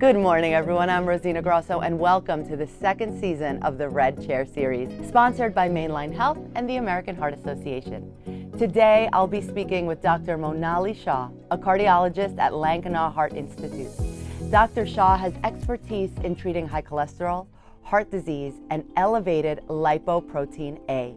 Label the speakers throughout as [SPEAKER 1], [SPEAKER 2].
[SPEAKER 1] Good morning, everyone. I'm Rosina Grosso, and welcome to the second season of the Red Chair series, sponsored by Mainline Health and the American Heart Association. Today, I'll be speaking with Dr. Monali Shah, a cardiologist at Lankenau Heart Institute. Dr. Shah has expertise in treating high cholesterol, heart disease, and elevated lipoprotein A.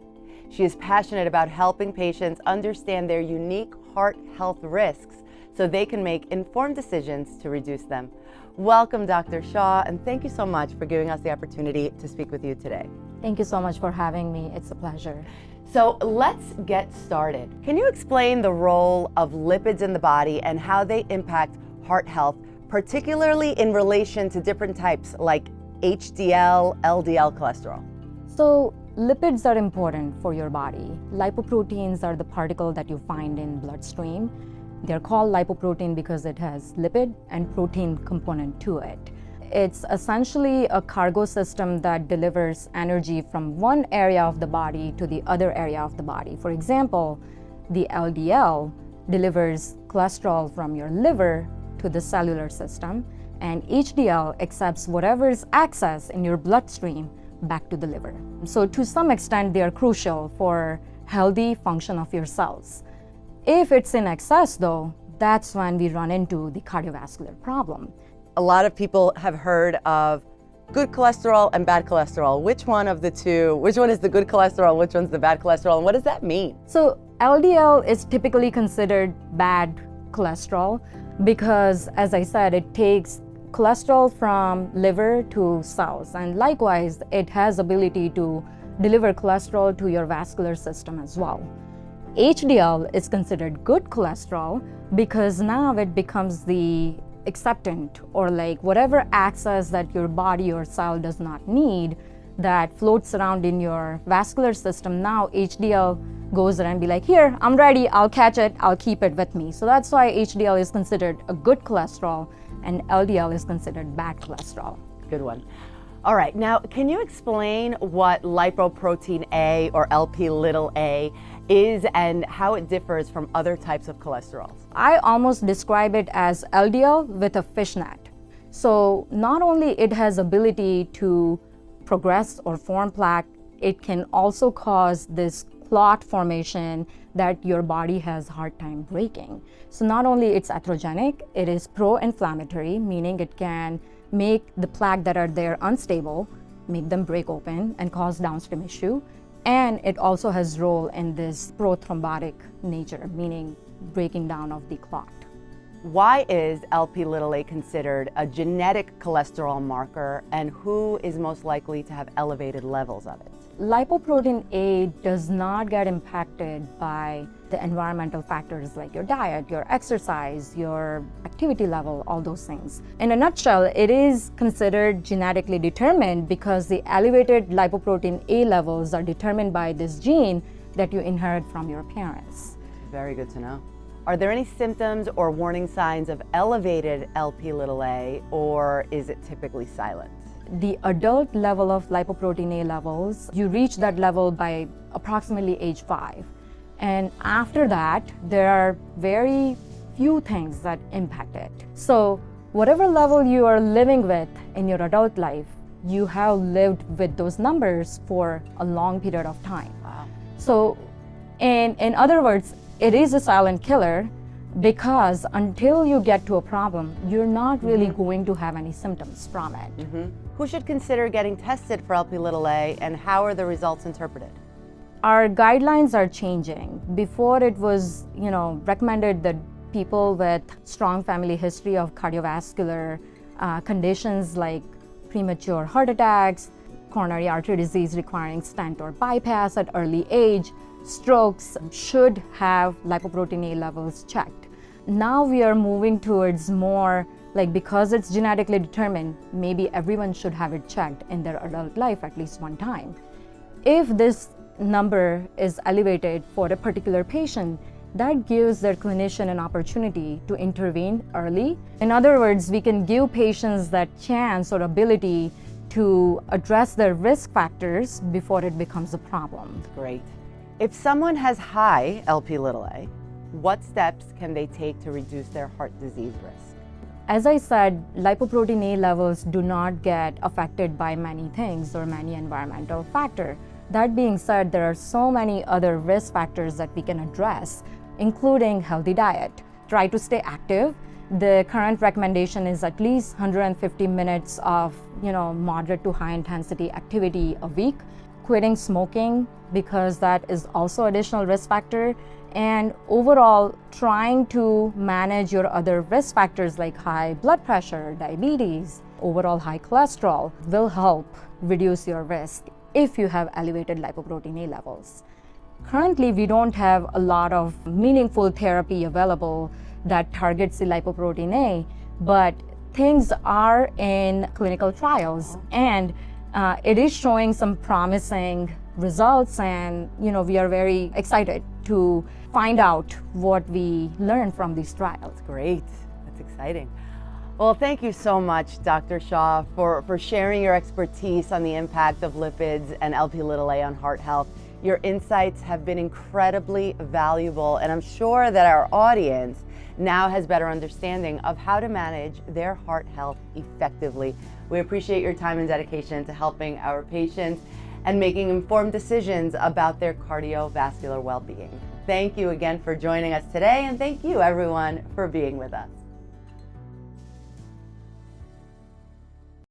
[SPEAKER 1] She is passionate about helping patients understand their unique heart health risks so they can make informed decisions to reduce them. Welcome, Dr. Shah, and thank you so much for giving us the opportunity to speak with you today.
[SPEAKER 2] Thank you so much for having me. It's a pleasure.
[SPEAKER 1] So let's get started. Can you explain the role of lipids in the body and how they impact heart health, particularly in relation to different types like HDL, LDL cholesterol?
[SPEAKER 2] So lipids are important for your body. Lipoproteins are the particle that you find in bloodstream. They're called lipoprotein because it has lipid and protein component to it. It's essentially a cargo system that delivers energy from one area of the body to the other area of the body. For example, the LDL delivers cholesterol from your liver to the cellular system, and HDL accepts whatever is excess in your bloodstream back to the liver. So to some extent, they are crucial for healthy function of your cells. If it's in excess, though, that's when we run into the cardiovascular problem.
[SPEAKER 1] A lot of people have heard of good cholesterol and bad cholesterol. Which one of the two? Which one is the good cholesterol? Which one's the bad cholesterol? And what does that mean?
[SPEAKER 2] So LDL is typically considered bad cholesterol because, as I said, it takes cholesterol from liver to cells, and likewise, it has ability to deliver cholesterol to your vascular system as well. HDL is considered good cholesterol because now it becomes the acceptant, or like whatever excess that your body or cell does not need that floats around in your vascular system. Now HDL goes there and be like, here, I'm ready, I'll catch it, I'll keep it with me. So that's why HDL is considered a good cholesterol and LDL is considered bad cholesterol.
[SPEAKER 1] Good one. All right, now can you explain what lipoprotein A or Lp(a) is and how it differs from other types of cholesterols?
[SPEAKER 2] I almost describe it as LDL with a fishnet. So not only it has ability to progress or form plaque, it can also cause this clot formation that your body has hard time breaking. So not only it's atherogenic, it is pro-inflammatory, meaning it can make the plaque that are there unstable, make them break open and cause downstream issue. And it also has role in this prothrombotic nature, meaning breaking down of the clot.
[SPEAKER 1] Why is Lp(a) considered a genetic cholesterol marker, and who is most likely to have elevated levels of it?
[SPEAKER 2] Lipoprotein A does not get impacted by the environmental factors like your diet, your exercise, your activity level, all those things. In a nutshell, it is considered genetically determined because the elevated lipoprotein A levels are determined by this gene that you inherit from your parents.
[SPEAKER 1] Very good to know. Are there any symptoms or warning signs of elevated Lp(a), or is it typically silent?
[SPEAKER 2] The adult level of lipoprotein A levels, you reach that level by approximately age 5. And after that, there are very few things that impact it. So whatever level you are living with in your adult life, you have lived with those numbers for a long period of time.
[SPEAKER 1] Wow.
[SPEAKER 2] So in other words, it is a silent killer because until you get to a problem, you're not really going to have any symptoms from it.
[SPEAKER 1] Who should consider getting tested for Lp(a), and how are the results interpreted?
[SPEAKER 2] Our guidelines are changing. Before it was, recommended that people with strong family history of cardiovascular conditions like premature heart attacks, coronary artery disease requiring stent or bypass at early age, strokes should have lipoprotein A levels checked. Now we are moving towards more like, because it's genetically determined, maybe everyone should have it checked in their adult life at least one time. If this number is elevated for a particular patient, that gives their clinician an opportunity to intervene early. In other words, we can give patients that chance or ability to address their risk factors before it becomes a problem.
[SPEAKER 1] Great. If someone has high Lp(a), what steps can they take to reduce their heart disease risk?
[SPEAKER 2] As I said, lipoprotein A levels do not get affected by many things or many environmental factors. That being said, there are so many other risk factors that we can address, including healthy diet. Try to stay active. The current recommendation is at least 150 minutes of moderate to high intensity activity a week. Quitting smoking, because that is also additional risk factor, and overall trying to manage your other risk factors like high blood pressure, diabetes, overall high cholesterol will help reduce your risk if you have elevated lipoprotein A levels. Currently, we don't have a lot of meaningful therapy available that targets the lipoprotein A, but things are in clinical trials, and it is showing some promising results, and we are very excited to find out what we learn from these trials.
[SPEAKER 1] Great, that's exciting. Well, thank you so much, Dr. Shah, for sharing your expertise on the impact of lipids and Lp(a) on heart health. Your insights have been incredibly valuable, and I'm sure that our audience now has better understanding of how to manage their heart health effectively. We appreciate your time and dedication to helping our patients and making informed decisions about their cardiovascular well-being. Thank you again for joining us today, and thank you everyone for being with us.